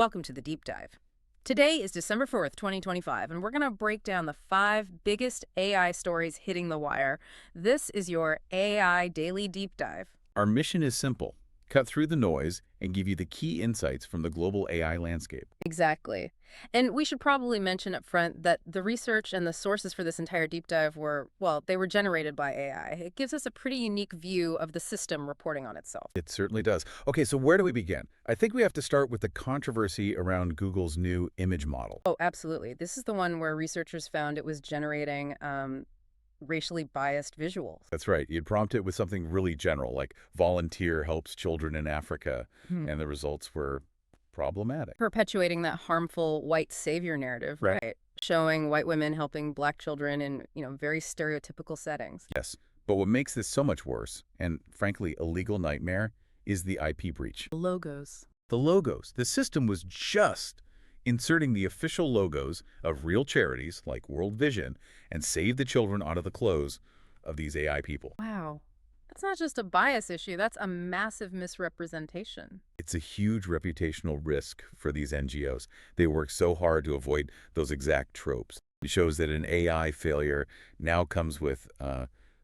Welcome to the Deep Dive. Today is December 4th, 2025, and we're going to break down the 5 biggest AI stories hitting the wire. This is your AI Daily Deep Dive. Our mission is simple: cut through the noise and give you the key insights from the global AI landscape. Exactly. And we should probably mention up front that the research and the sources for this entire deep dive were, well, they were generated by AI. It gives us a pretty unique view of the system reporting on itself. It certainly does. Okay, so where do we begin? I think we have to start with the controversy around Google's new image model. Oh, absolutely. This is the one where researchers found it was generating racially biased visuals. That's right. You'd prompt it with something really general, like volunteer helps children in Africa, and the results were problematic. Perpetuating that harmful white savior narrative, Right. right? Showing white women helping black children in, very stereotypical settings. Yes. But what makes this so much worse, and frankly a legal nightmare, is the IP breach. Logos. The logos. The system was just inserting the official logos of real charities like World Vision and Save the Children out of the clothes of these AI people. Wow. That's not just a bias issue, that's a massive misrepresentation. It's a huge reputational risk for these NGOs. They work so hard to avoid those exact tropes. It shows that an AI failure now comes with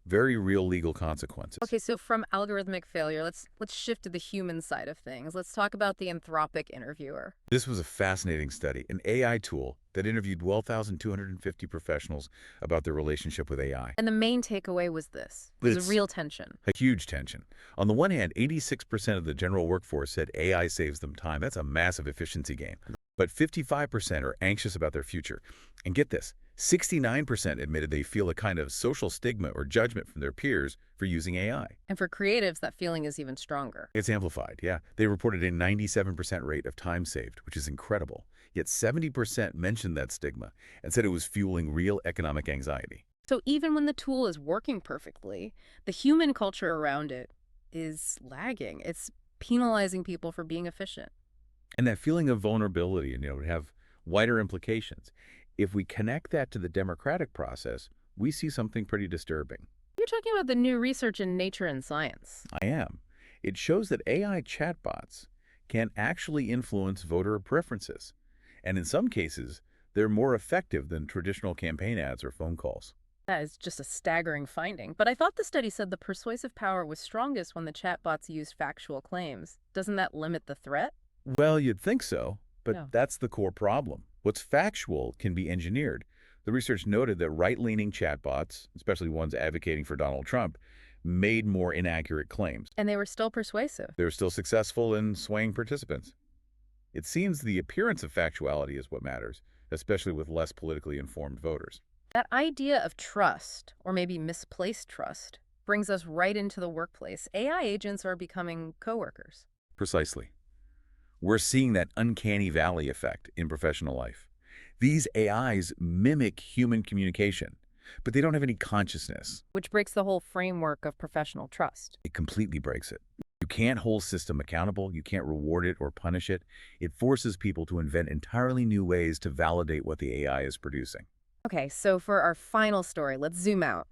very real legal consequences. Okay, so from algorithmic failure, let's shift to the human side of things. Let's talk about the Anthropic Interviewer. This was a fascinating study, an AI tool that interviewed 12,250 professionals about their relationship with AI. And the main takeaway was this. There's It's a real tension. a huge tension. On the one hand, 86% of the general workforce said AI saves them time. That's a massive efficiency gain. But 55% are anxious about their future. And get this, 69% admitted they feel a kind of social stigma or judgment from their peers for using AI. And for creatives, that feeling is even stronger. It's amplified, yeah. They reported a 97% rate of time saved, which is incredible. Yet 70% mentioned that stigma and said it was fueling real economic anxiety. So even when the tool is working perfectly, the human culture around it is lagging. It's penalizing people for being efficient. And that feeling of vulnerability, would have wider implications. If we connect that to the democratic process, we see something pretty disturbing. You're talking about the new research in Nature and Science. I am. It shows that AI chatbots can actually influence voter preferences. And in some cases, they're more effective than traditional campaign ads or phone calls. That is just a staggering finding. But I thought the study said the persuasive power was strongest when the chatbots used factual claims. Doesn't that limit the threat? Well, you'd think so, but No. that's the core problem. What's factual can be engineered. The research noted that right-leaning chatbots, especially ones advocating for Donald Trump, made more inaccurate claims. And they were still persuasive. They were still successful in swaying participants. It seems the appearance of factuality is what matters, especially with less politically informed voters. That idea of trust, or maybe misplaced trust, brings us right into the workplace. AI agents are becoming coworkers. Precisely. We're seeing that uncanny valley effect in professional life. These AIs mimic human communication, but they don't have any consciousness. Which breaks the whole framework of professional trust. It completely breaks it. You can't hold system accountable, you can't reward it or punish it. It forces people to invent entirely new ways to validate what the AI is producing. Okay, so for our final story, let's zoom out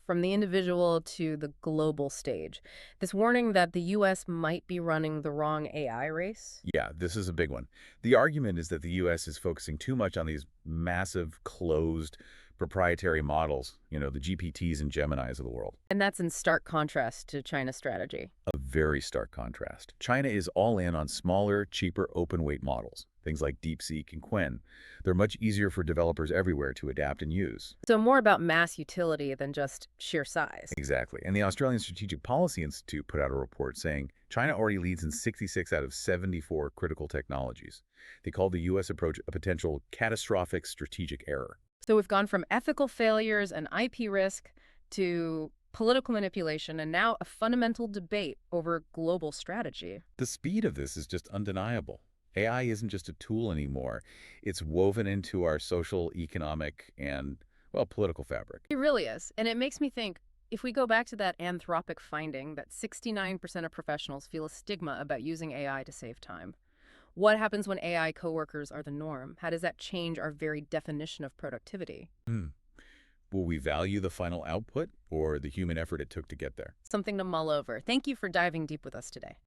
from the individual to the global stage. This warning that the U.S. might be running the wrong AI race. Yeah, this is a big one. The argument is that the U.S. is focusing too much on these massive, closed, proprietary models, the GPTs and Geminis of the world. And that's in stark contrast to China's strategy. A very stark contrast. China is all in on smaller, cheaper, open-weight models, things like DeepSeek and Qwen. They're much easier for developers everywhere to adapt and use. So more about mass utility than just sheer size. Exactly. And the Australian Strategic Policy Institute put out a report saying China already leads in 66 out of 74 critical technologies. They called the U.S. approach a potential catastrophic strategic error. So we've gone from ethical failures and IP risk to political manipulation and now a fundamental debate over global strategy. The speed of this is just undeniable. AI isn't just a tool anymore. It's woven into our social, economic, and, well, political fabric. It really is. And it makes me think, if we go back to that Anthropic finding that 69% of professionals feel a stigma about using AI to save time, what happens when AI coworkers are the norm? How does that change our very definition of productivity? Will we value the final output or the human effort it took to get there? Something to mull over. Thank you for diving deep with us today.